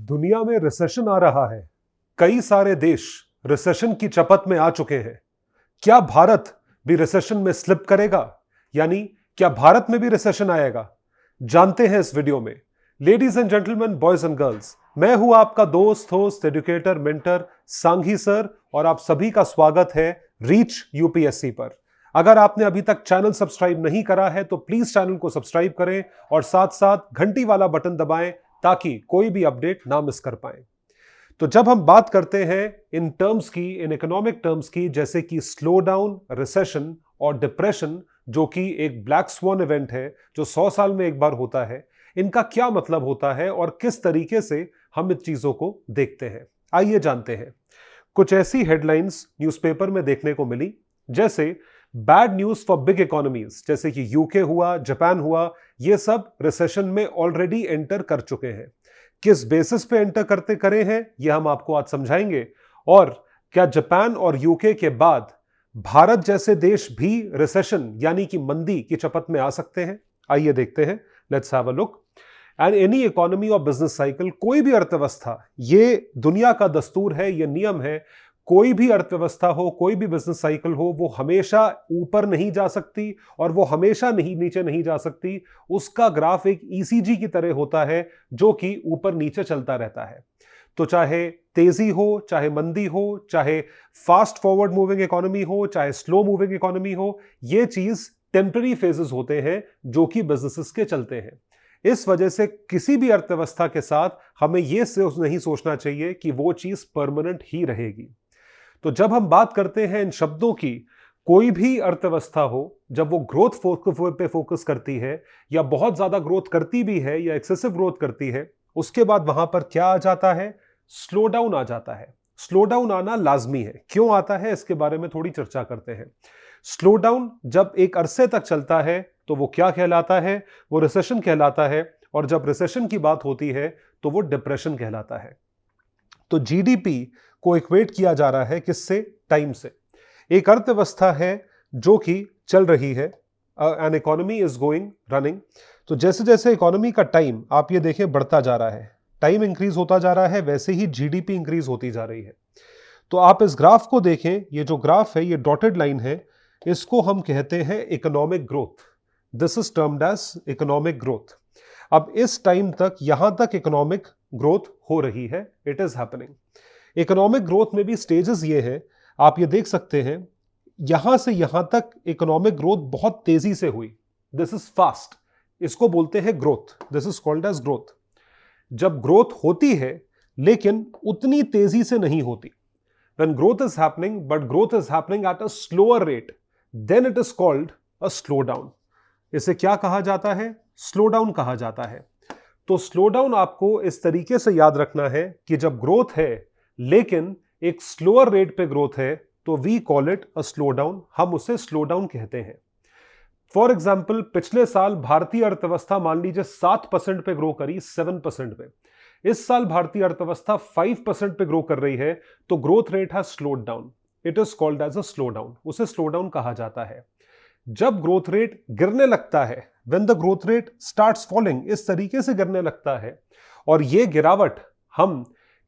दुनिया में रिसेशन आ रहा है। कई सारे देश रिसेशन की चपेट में आ चुके हैं। क्या भारत भी रिसेशन में स्लिप करेगा? यानी क्या भारत में भी रिसेशन आएगा? जानते हैं इस वीडियो में। Ladies and gentleman, boys and girls, मैं हूं आपका दोस्त, host, educator, mentor Sanghi sir, और आप सभी का स्वागत है रीच यूपीएससी पर। अगर आपने अभी तक चैनल सब्सक्राइब नहीं करा है तो प्लीज चैनल को सब्सक्राइब करें और साथ साथ घंटी वाला बटन दबाएं ताकि कोई भी अपडेट ना मिस कर पाए। तो जब हम बात करते हैं इन टर्म्स की, इन इकोनॉमिक टर्म्स की, जैसे कि स्लो डाउन, रिसेशन और डिप्रेशन, जो कि एक ब्लैक स्वॉन इवेंट है जो 100 साल में एक बार होता है, इनका क्या मतलब होता है और किस तरीके से हम इन चीजों को देखते हैं, आइए जानते हैं। कुछ ऐसी हेडलाइंस न्यूज़पेपर में देखने को मिली, जैसे bad news for big economies, जैसे कि यूके हुआ, जापान हुआ, ये सब रिसेशन में ऑलरेडी एंटर कर चुके हैं। किस बेसिस पे एंटर करते करे हैं ये हम आपको आज समझाएंगे। और क्या जापान और यूके के बाद भारत जैसे देश भी रिसेशन यानी कि मंदी की चपेट में आ सकते हैं? आइए देखते हैं। Let's have a look. And any economy और बिजनेस साइकिल, कोई भी अर्थव्यवस्था, ये दुनिया का दस्तूर है, ये नियम है, कोई भी अर्थव्यवस्था हो, कोई भी बिजनेस साइकिल हो, वो हमेशा ऊपर नहीं जा सकती और वो हमेशा नहीं नीचे नहीं जा सकती। उसका ग्राफ एक ईसीजी की तरह होता है जो कि ऊपर नीचे चलता रहता है। तो चाहे तेजी हो, चाहे मंदी हो, चाहे फास्ट फॉरवर्ड मूविंग इकोनॉमी हो, चाहे स्लो मूविंग इकोनॉमी हो, ये चीज टेम्पररी फेजेस होते हैं जो कि बिजनेसेस के चलते हैं। इस वजह से किसी भी अर्थव्यवस्था के साथ हमें यह नहीं सोचना चाहिए कि वो चीज परमानेंट ही रहेगी। तो जब हम बात करते हैं इन शब्दों की, कोई भी अर्थव्यवस्था हो, जब वो ग्रोथ पे फोकस करती है या बहुत ज्यादा ग्रोथ करती भी है या एक्सेसिव ग्रोथ करती है, उसके बाद वहां पर क्या आ जाता है? स्लो डाउन आ जाता है। स्लो डाउन आना लाजमी है। क्यों आता है इसके बारे में थोड़ी चर्चा करते हैं। स्लो डाउन जब एक अरसे तक चलता है तो वो क्या कहलाता है? वो रिसेशन कहलाता है। और जब रिसेशन की बात होती है तो वो डिप्रेशन कहलाता है। तो जीडीपी को इक्वेट किया जा रहा है किससे? टाइम से। एक अर्थव्यवस्था है जो कि चल रही है, an economy is going, running. तो जैसे जैसे इकोनॉमी का टाइम आप ये देखें बढ़ता जा रहा है, टाइम इंक्रीज होता जा रहा है, वैसे ही जीडीपी इंक्रीज होती जा रही है। तो आप इस ग्राफ को देखें, ये जो ग्राफ है, ये डॉटेड लाइन है, इसको हम कहते हैं economic growth. This is termed as economic growth. अब इस टाइम तक, यहां तक इकोनॉमिक ग्रोथ हो रही है, it is happening. Economic growth में भी स्टेजेस ये हैं, आप ये देख सकते हैं, यहां से यहां तक इकोनॉमिक ग्रोथ बहुत तेजी से हुई। दिस इज फास्ट, इसको बोलते हैं growth. This is called as growth. जब ग्रोथ होती है लेकिन उतनी तेजी से नहीं होती, when growth is happening but growth is happening at a slower rate, then it is called a slow down. इसे क्या कहा जाता है? स्लो डाउन कहा जाता है। तो स्लो डाउन आपको इस तरीके से याद रखना है कि जब ग्रोथ है लेकिन एक स्लोअर रेट पे ग्रोथ है तो we call it a slow down, हम उसे स्लो डाउन कहते हैं। फॉर एग्जाम्पल, पिछले साल भारतीय अर्थव्यवस्था मान लीजिए 7% पे ग्रो करी, 7% पे। इस साल भारतीय अर्थव्यवस्था 5% पे ग्रो कर रही है, तो growth rate has slowed down. It is called as a slow down, उसे स्लो डाउन कहा जाता है। जब ग्रोथ रेट गिरने लगता है, when the growth rate starts falling, इस तरीके से गिरने लगता है, और ये गिरावट हम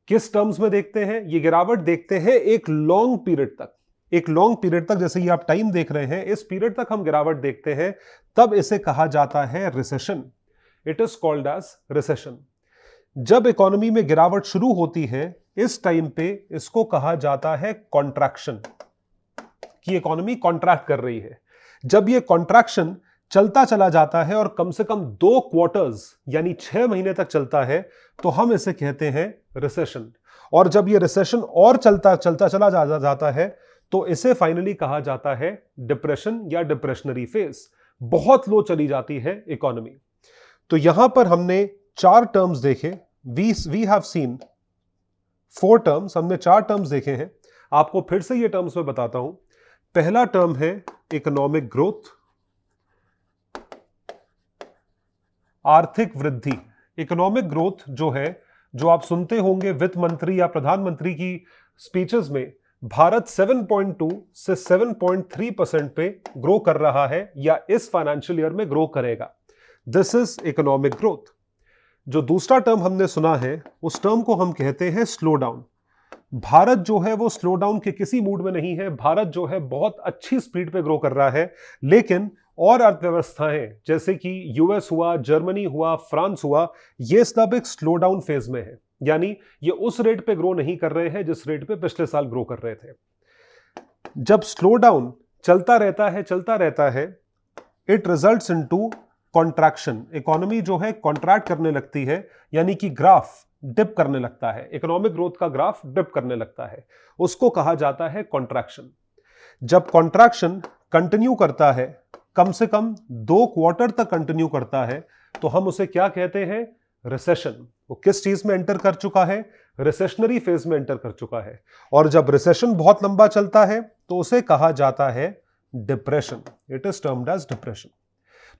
किस टर्म्स में देखते हैं? ये गिरावट देखते हैं एक लॉन्ग पीरियड तक। एक लॉन्ग पीरियड तक, जैसे ये आप टाइम देख रहे हैं, इस पीरियड तक हम गिरावट देखते हैं, तब इसे कहा जाता है recession. It is called as recession. जब इकोनॉमी में गिरावट शुरू होती है, इस टाइम पे इसको कहा जाता है कॉन्ट्रैक्शन, कि इकोनॉमी कॉन्ट्रैक्ट कर रही है। जब ये कॉन्ट्रैक्शन चलता चला जाता है और कम से कम 2 क्वार्टर्स यानी 6 महीने तक चलता है, तो हम इसे कहते हैं रिसेशन। और जब ये रिसेशन और चलता चला जाता है तो इसे फाइनली कहा जाता है डिप्रेशन या डिप्रेशनरी फेज। बहुत लो चली जाती है इकोनॉमी। तो यहां पर हमने 4 टर्म्स देखे। वी हैव सीन 4 टर्म्स, हमने 4 टर्म्स देखे हैं। आपको फिर से ये टर्म्स में बताता हूं। पहला टर्म है इकोनॉमिक ग्रोथ, आर्थिक वृद्धि। इकोनॉमिक ग्रोथ जो है, जो आप सुनते होंगे वित्त मंत्री या प्रधानमंत्री की स्पीचेस में, भारत 7.2 से 7.3% पे ग्रो कर रहा है या इस फाइनेंशियल ईयर में ग्रो करेगा। This is economic growth. जो दूसरा टर्म हमने सुना है उस टर्म को हम कहते हैं स्लो डाउन। भारत जो है वो स्लो डाउन के किसी मूड में नहीं है। भारत जो है बहुत अच्छी स्पीड पे ग्रो कर रहा है, लेकिन और अर्थव्यवस्थाएं जैसे कि यूएस हुआ, जर्मनी हुआ, फ्रांस हुआ, ये सब एक स्लो डाउन फेज में है। यानी ये उस रेट पे ग्रो नहीं कर रहे हैं जिस रेट पे पिछले साल ग्रो कर रहे थे। जब स्लो डाउन चलता रहता है, it results into contraction. Economy जो है कॉन्ट्रैक्ट करने लगती है, यानी कि ग्राफ डिप करने लगता है। इकोनॉमिक ग्रोथ का ग्राफ डिप करने लगता है, उसको कहा जाता है कॉन्ट्रैक्शन। जब कॉन्ट्रैक्शन कंटिन्यू करता है, कम से कम 2 क्वार्टर तक कंटिन्यू करता है, तो हम उसे क्या कहते हैं? रिसेशन। वो किस चीज में एंटर कर चुका है? रिसेशनरी फेज में एंटर कर चुका है। और जब रिसेशन बहुत लंबा चलता है तो उसे कहा जाता है depression. It is termed as depression.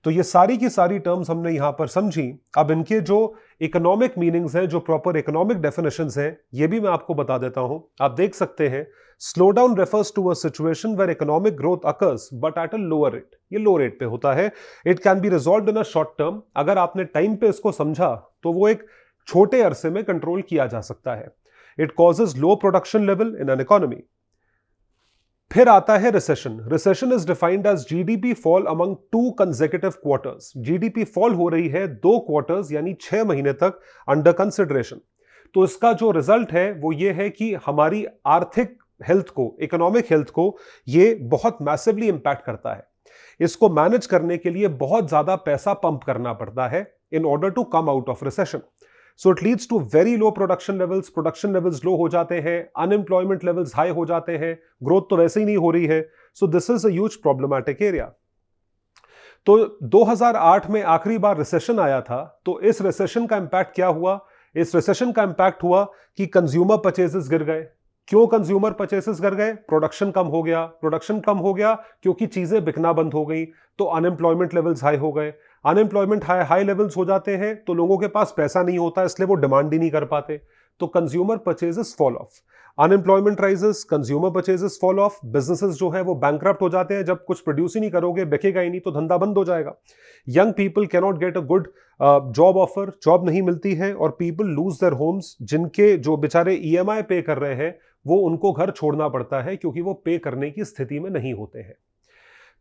तो ये सारी की सारी टर्म्स हमने यहां पर समझी। अब इनके जो इकोनॉमिक मीनिंग्स हैं, जो प्रॉपर इकोनॉमिक डेफिनेशंस हैं, ये भी मैं आपको बता देता हूं। आप देख सकते हैं, slow down refers to a situation where economic growth occurs but at a lower rate. ये लो रेट पे होता है। It can be resolved in a short term. अगर आपने टाइम पे इसको समझा तो वो एक छोटे अरसे में कंट्रोल किया जा सकता है। It causes low production level in an economy. फिर आता है recession. Recession is defined as GDP fall among 2 consecutive quarters. GDP fall हो रही है 2 क्वार्टर्स यानी 6 महीने तक अंडर कंसिडरेशन। तो इसका जो रिजल्ट है वो ये है कि हमारी आर्थिक हेल्थ को, इकोनॉमिक हेल्थ को ये बहुत मैसिवली इंपैक्ट करता है। इसको मैनेज करने के लिए बहुत ज्यादा पैसा पंप करना पड़ता है in order to come out of recession. So it leads to very low production levels low हो जाते हैं, अनएम्प्लॉयमेंट लेवल्स हाई हो जाते हैं, ग्रोथ तो वैसे ही नहीं हो रही है। So this is a huge problematic area. तो 2008 में आखिरी बार रिसेशन आया था, तो इस रिसेशन का इंपैक्ट क्या हुआ? इस रिसेशन का इंपैक्ट हुआ कि कंज्यूमर परचेजेस गिर गए। क्यों कंज्यूमर परचेसेस गिर गए? प्रोडक्शन कम हो गया। प्रोडक्शन कम हो गया क्योंकि चीजें बिकना बंद हो गई, तो अनएम्प्लॉयमेंट लेवल्स हाई हो गए। अनएम्प्लॉयमेंट हाई लेवल्स हो जाते हैं तो लोगों के पास पैसा नहीं होता, इसलिए वो डिमांड ही नहीं कर पाते, तो consumer purchases fall of. Unemployment rises, consumer purchases fall of. Businesses जो है वो बैंकरप्ट हो जाते हैं। जब कुछ प्रोड्यूस ही नहीं करोगे, बिकेगा ही नहीं, तो धंधा बंद हो जाएगा। Young people can not get a good job offer, job नहीं मिलती है, और पीपल लूज देयर होम्स। जिनके जो बेचारे ईएमआई पे कर रहे हैं वो उनको घर छोड़ना पड़ता है क्योंकि वो पे करने की स्थिति में नहीं होते हैं।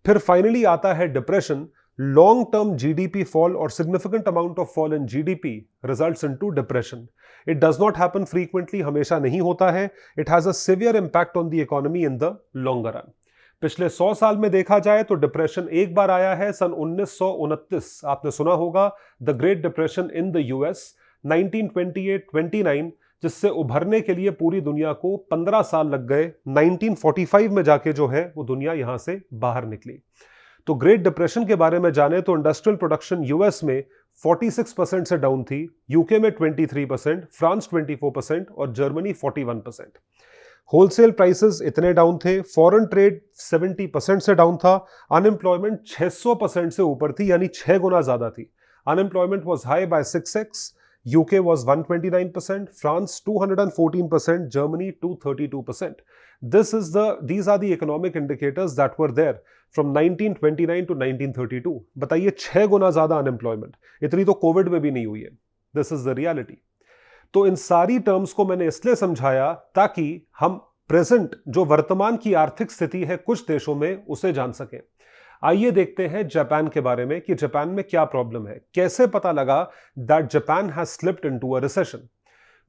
फिर फाइनली आता है depression. Long term GDP fall और significant amount of fall in GDP results into depression. It does not happen frequently, हमेशा नहीं होता है। It has a severe impact on the economy in the longer run. पिछले 100 साल में देखा जाए तो डिप्रेशन एक बार आया है, सन 1929। आपने सुना होगा the great depression in the US 1928-29, जिससे उभरने के लिए पूरी दुनिया को 15 साल लग गए। 1945 में जाके जो है वो दुनिया यहां से बाहर निकली। तो ग्रेट डिप्रेशन के बारे में जाने तो इंडस्ट्रियल प्रोडक्शन यूएस में 46% से डाउन थी, यूके में 23%, फ्रांस 24% और जर्मनी 41%। होलसेल प्राइसेस इतने डाउन थे, फॉरेन ट्रेड 70% से डाउन था, अनएम्प्लॉयमेंट 600% से ऊपर थी, यानी 6 गुना ज्यादा थी। Unemployment was high by 6x, UK was 129%, France 214%, Germany 232%. These are the economic indicators that were there from 1929 to 1932. बताइए 6 गुना ज्यादा अनएम्प्लॉयमेंट, इतनी तो कोविड में भी नहीं हुई है। This is the reality. तो इन सारी टर्म्स को मैंने इसलिए समझाया ताकि हम प्रेजेंट जो वर्तमान की आर्थिक स्थिति है कुछ देशों में उसे जान सकें। आइए देखते हैं जापान के बारे में कि जापान में क्या प्रॉब्लम है। कैसे पता लगा that Japan has slipped into a recession?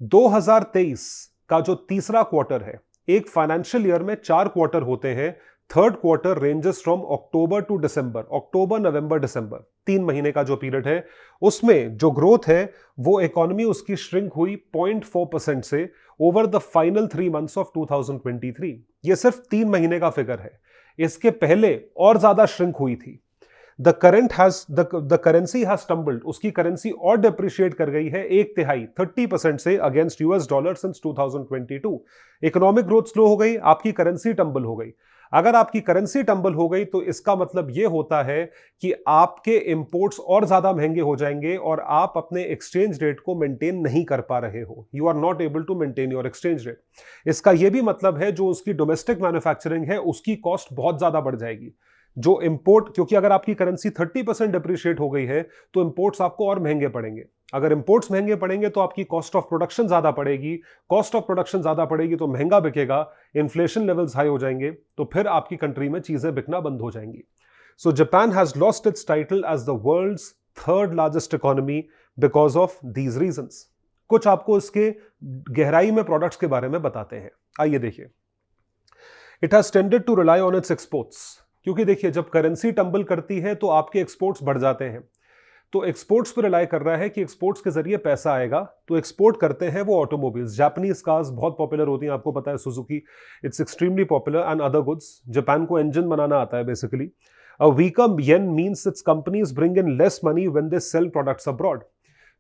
2023 का जो तीसरा क्वार्टर है, एक फाइनेंशियल ईयर में 4 क्वार्टर होते हैं। Third quarter ranges from October to December, अक्टूबर नवंबर दिसंबर, 3 महीने का जो पीरियड है, उसमें जो ग्रोथ है वो इकोनॉमी उसकी श्रिंक हुई 0.4% से over the final 3 months of 2023। ये सिर्फ 3 महीने का फिगर है, इसके पहले और ज्यादा श्रिंक हुई थी। द करेंसी हैज स्टम्बल्ड, उसकी करेंसी और डिप्रिशिएट कर गई है 1/3 30% से against US dollar since 2022। Economic growth slow हो गई, आपकी करेंसी टंबल हो गई। अगर आपकी करेंसी टंबल हो गई तो इसका मतलब यह होता है कि आपके इंपोर्ट्स और ज्यादा महंगे हो जाएंगे और आप अपने एक्सचेंज रेट को मेंटेन नहीं कर पा रहे हो। You are not able to maintain your exchange rate. इसका यह भी मतलब है जो उसकी डोमेस्टिक मैन्युफैक्चरिंग है उसकी कॉस्ट बहुत ज्यादा बढ़ जाएगी। जो इंपोर्ट, क्योंकि अगर आपकी करेंसी 30% डिप्रिशिएट हो गई है तो इंपोर्ट्स आपको और महंगे पड़ेंगे। अगर इंपोर्ट्स महंगे पड़ेंगे तो आपकी कॉस्ट ऑफ प्रोडक्शन ज्यादा पड़ेगी, कॉस्ट ऑफ प्रोडक्शन ज्यादा पड़ेगी तो महंगा बिकेगा, इन्फ्लेशन लेवल्स हाई हो जाएंगे, तो फिर आपकी कंट्री में चीजें बिकना बंद हो जाएंगी। So Japan has lost its title as the world's third largest economy because of these reasons. कुछ आपको इसके गहराई में प्रोडक्ट्स के बारे में बताते हैं, आइए देखिए। It has tended to rely on its exports, क्योंकि देखिए जब करेंसी टंबल करती है तो आपके एक्सपोर्ट्स बढ़ जाते हैं, तो एक्सपोर्ट्स पर रिलाई कर रहा है कि एक्सपोर्ट्स के जरिए पैसा आएगा, तो एक्सपोर्ट करते हैं वो ऑटोमोबाइल्स। जापानीज कार्स बहुत पॉपुलर होती हैं, आपको पता है, Suzuki, it's extremely popular, and other goods. Japan को इंजन बनाना आता है basically. A weaker yen means it's companies bring in less money when they sell products abroad.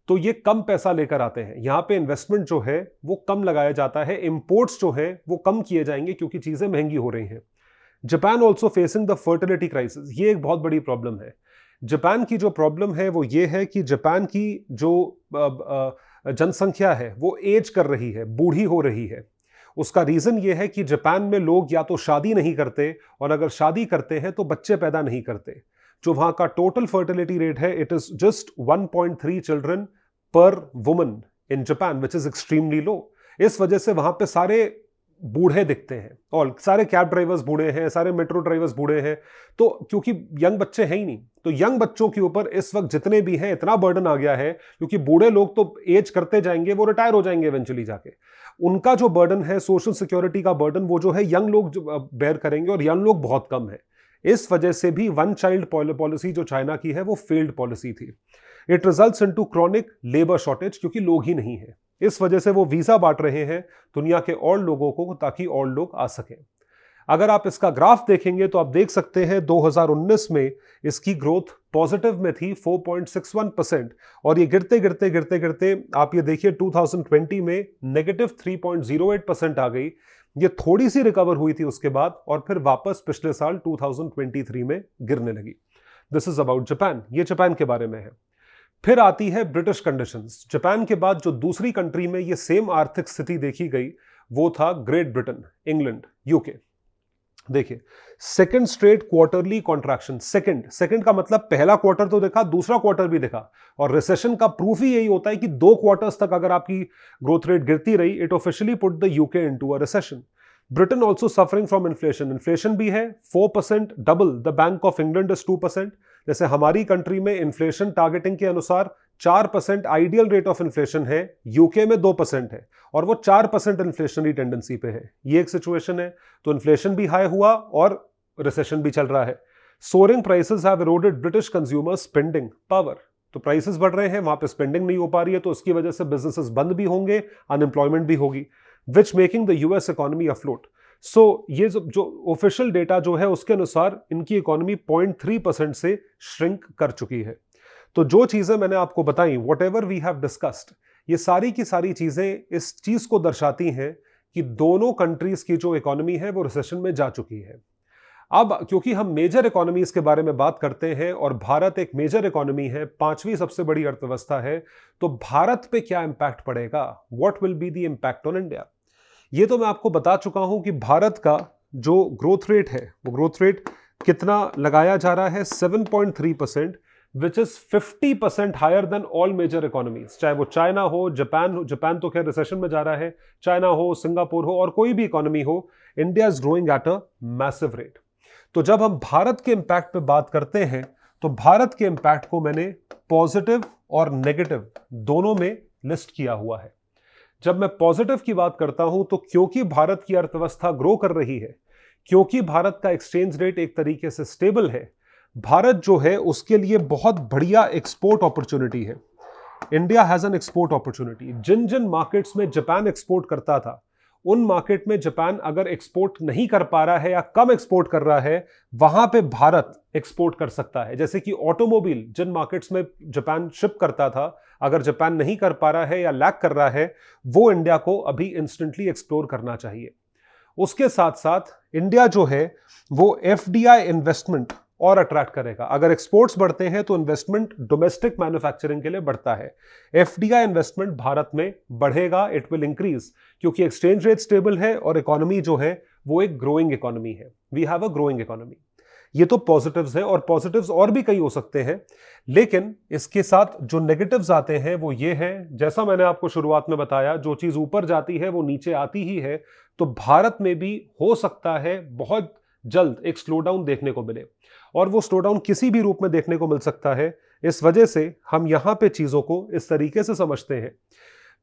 तो ये कम पैसा लेकर आते हैं, यहां पे इन्वेस्टमेंट जो है वो कम लगाया जाता है, इंपोर्ट्स जो है वो कम किए जाएंगे क्योंकि चीजें महंगी हो रही हैं। Japan also facing the fertility crisis, ये एक बहुत बड़ी प्रॉब्लम है। जापान की जो प्रॉब्लम है वो ये है कि जापान की जो जनसंख्या है वो एज कर रही है, बूढ़ी हो रही है। उसका रीजन ये है कि जापान में लोग या तो शादी नहीं करते, और अगर शादी करते हैं तो बच्चे पैदा नहीं करते। जो वहां का टोटल फर्टिलिटी रेट है, इट इज जस्ट 1.3 चिल्ड्रन पर woman in Japan, which is extremely low. इस वजह से वहां पे सारे बूढ़े दिखते हैं, और सारे कैब ड्राइवर्स बूढ़े हैं, सारे मेट्रो ड्राइवर्स बूढ़े हैं, तो क्योंकि यंग बच्चे हैं ही नहीं, तो यंग बच्चों के ऊपर इस वक्त जितने भी हैं इतना बर्डन आ गया है, क्योंकि बूढ़े लोग तो एज करते जाएंगे, वो रिटायर हो जाएंगे इवेंचुअली जाके। उनका जो बर्डन है, सोशल सिक्योरिटी का बर्डन, वो जो है यंग लोग बेयर करेंगे, और यंग लोग बहुत कम है। इस वजह से भी वन चाइल्ड पॉलिसी जो चाइना की है वो फेल्ड पॉलिसी थी। It results into chronic labour shortage, क्योंकि लोग ही नहीं है। इस वजह से वो वीजा बांट रहे हैं दुनिया के और लोगों को, ताकि और लोग आ सकें। अगर आप इसका ग्राफ देखेंगे तो आप देख सकते हैं 2019 में इसकी ग्रोथ पॉजिटिव में थी 4.61%, और ये गिरते गिरते गिरते गिरते आप ये देखिए 2020 में नेगेटिव 3.08% आ गई। ये थोड़ी सी रिकवर हुई थी उसके बाद, और फिर वापस पिछले साल 2023 में गिरने लगी। दिस इज अबाउट जापान, ये जापान के बारे में है। फिर आती है ब्रिटिश कंडीशंस। जापान के बाद जो दूसरी कंट्री में ये सेम आर्थिक स्थिति देखी गई वो था ग्रेट ब्रिटेन, इंग्लैंड, यूके। देखिए, second straight quarterly contraction. Second का मतलब पहला क्वार्टर तो देखा, दूसरा क्वार्टर भी देखा, और रिसेशन का प्रूफ ही यही होता है कि 2 क्वार्टर्स तक अगर आपकी ग्रोथ रेट गिरती रही, it officially put the UK into a recession. Britain also suffering from inflation, inflation भी है 4%, double the bank of England is 2%। जैसे हमारी कंट्री में इन्फ्लेशन टारगेटिंग के अनुसार 4% आइडियल रेट ऑफ इन्फ्लेशन है, यूके में 2% है, और वो 4% इन्फ्लेशनरी टेंडेंसी पे है। ये एक सिचुएशन है, तो इन्फ्लेशन भी हाई हुआ और रिसेशन भी चल रहा है। Soaring prices have eroded British consumer spending power, तो प्राइसेस बढ़ रहे हैं, वहां पे स्पेंडिंग नहीं हो पा रही है, तो उसकी वजह से बिजनेसेस बंद भी होंगे, अनएम्प्लॉयमेंट भी होगी, which making the US economy afloat. So ये जो ऑफिशियल डेटा जो है उसके अनुसार इनकी इकोनॉमी 0.3% से श्रिंक कर चुकी है। तो जो चीजें मैंने आपको बताई, whatever we have discussed, ये सारी की सारी चीजें इस चीज को दर्शाती हैं कि दोनों कंट्रीज की जो इकोनॉमी है वो रिसेशन में जा चुकी है। अब क्योंकि हम मेजर इकोनॉमीज के बारे में बात करते हैं और भारत एक मेजर इकोनॉमी है, 5वीं सबसे बड़ी अर्थव्यवस्था है, तो भारत पे क्या इंपैक्ट पड़ेगा, what will be the impact on India. ये तो मैं आपको बता चुका हूं कि भारत का जो ग्रोथ रेट है वो ग्रोथ रेट कितना लगाया जा रहा है, 7.3%, which is 50% higher than all major economies. चाहे वो चाइना हो, जापान तो खैर रिसेशन में जा रहा है, चाइना हो, सिंगापुर हो, और कोई भी इकोनॉमी हो, India is growing at a massive rate. तो जब हम भारत के इंपैक्ट पे बात करते हैं तो भारत के इंपैक्ट को मैंने पॉजिटिव और नेगेटिव दोनों में लिस्ट किया हुआ है। जब मैं पॉजिटिव की बात करता हूं तो क्योंकि भारत की अर्थव्यवस्था ग्रो कर रही है, क्योंकि भारत का एक्सचेंज रेट एक तरीके से स्टेबल है, भारत जो है उसके लिए बहुत बढ़िया एक्सपोर्ट अपॉर्चुनिटी है। India has an export opportunity. जिन जिन मार्केट्स में जापान एक्सपोर्ट करता था, उन मार्केट में जापान अगर एक्सपोर्ट नहीं कर पा रहा है या कम एक्सपोर्ट कर रहा है, वहां पे भारत एक्सपोर्ट कर सकता है। जैसे कि ऑटोमोबाइल, जिन मार्केट्स में जापान शिप करता था, अगर जापान नहीं कर पा रहा है या लैक कर रहा है, वो इंडिया को अभी इंस्टेंटली एक्सप्लोर करना चाहिए। उसके साथ साथ इंडिया जो है वो एफडीआई इन्वेस्टमेंट और अट्रैक्ट करेगा। अगर एक्सपोर्ट्स बढ़ते हैं तो इन्वेस्टमेंट डोमेस्टिक मैन्युफैक्चरिंग के लिए बढ़ता है। एफडीआई इन्वेस्टमेंट भारत में बढ़ेगा, इट विल इंक्रीज, क्योंकि एक्सचेंज रेट स्टेबल है और इकोनॉमी जो है वो एक ग्रोइंग इकोनॉमी है। We have a growing economy. ये तो पॉजिटिव्स हैं और पॉजिटिव्स और भी कई हो सकते हैं, लेकिन इसके साथ जो नेगेटिव्स आते हैं वो ये है, जैसा मैंने आपको शुरुआत में बताया, जो चीज ऊपर जाती है वो नीचे आती ही है। तो भारत में भी हो सकता है बहुत जल्द एक स्लो डाउन देखने को मिले, और वो स्लो डाउन किसी भी रूप में देखने को मिल सकता है। इस वजह से हम यहां पे चीजों को इस तरीके से समझते हैं,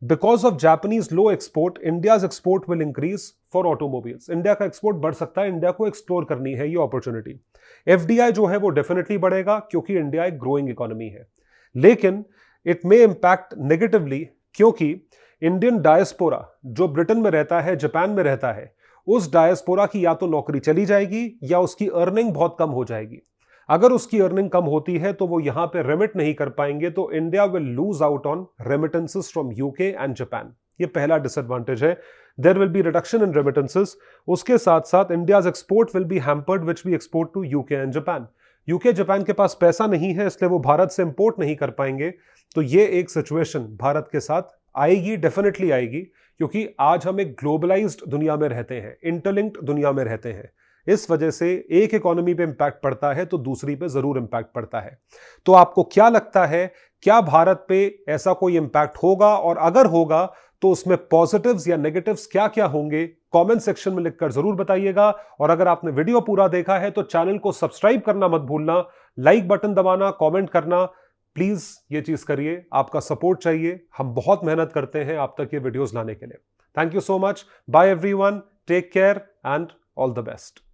because of Japanese low export, India's export will increase for automobiles. India का एक्सपोर्ट बढ़ सकता है, इंडिया को एक्सप्लोर करनी है ये अपॉर्चुनिटी। एफडीआई जो है वो डेफिनेटली बढ़ेगा क्योंकि इंडिया एक ग्रोइंग इकोनॉमी है, लेकिन इट मे इंपैक्ट नेगेटिवली, क्योंकि इंडियन डायस्पोरा जो ब्रिटेन में रहता है, जापान में रहता है, उस डायस्पोरा की या तो नौकरी चली जाएगी या उसकी अर्निंग बहुत कम हो जाएगी। अगर उसकी अर्निंग कम होती है तो वो यहां पे रेमिट नहीं कर पाएंगे, तो India will lose out on remittances from UK and Japan. ये पहला डिसएडवांटेज है, there will be reduction in remittances. उसके साथ साथ India's export will be hampered which we export to UK and Japan. UK Japan के पास पैसा नहीं है, इसलिए वो भारत से इंपोर्ट नहीं कर पाएंगे। तो ये एक सिचुएशन भारत के साथ आएगी, डेफिनेटली आएगी, क्योंकि आज हम एक ग्लोबलाइज्ड दुनिया में रहते हैं, इंटरलिंक्ड दुनिया में रहते हैं। इस वजह से एक इकोनॉमी पे इंपैक्ट पड़ता है तो दूसरी पे जरूर इंपैक्ट पड़ता है। तो आपको क्या लगता है, क्या भारत पे ऐसा कोई इंपैक्ट होगा, और अगर होगा तो उसमें पॉजिटिव्स या नेगेटिव्स क्या क्या होंगे, कमेंट सेक्शन में लिखकर जरूर बताइएगा। और अगर आपने वीडियो पूरा देखा है तो चैनल को सब्सक्राइब करना मत भूलना, लाइक बटन दबाना, कमेंट करना, प्लीज ये चीज करिए, आपका सपोर्ट चाहिए। हम बहुत मेहनत करते हैं आप तक ये वीडियोस लाने के लिए। Thank you so much, bye everyone, take care and all the best.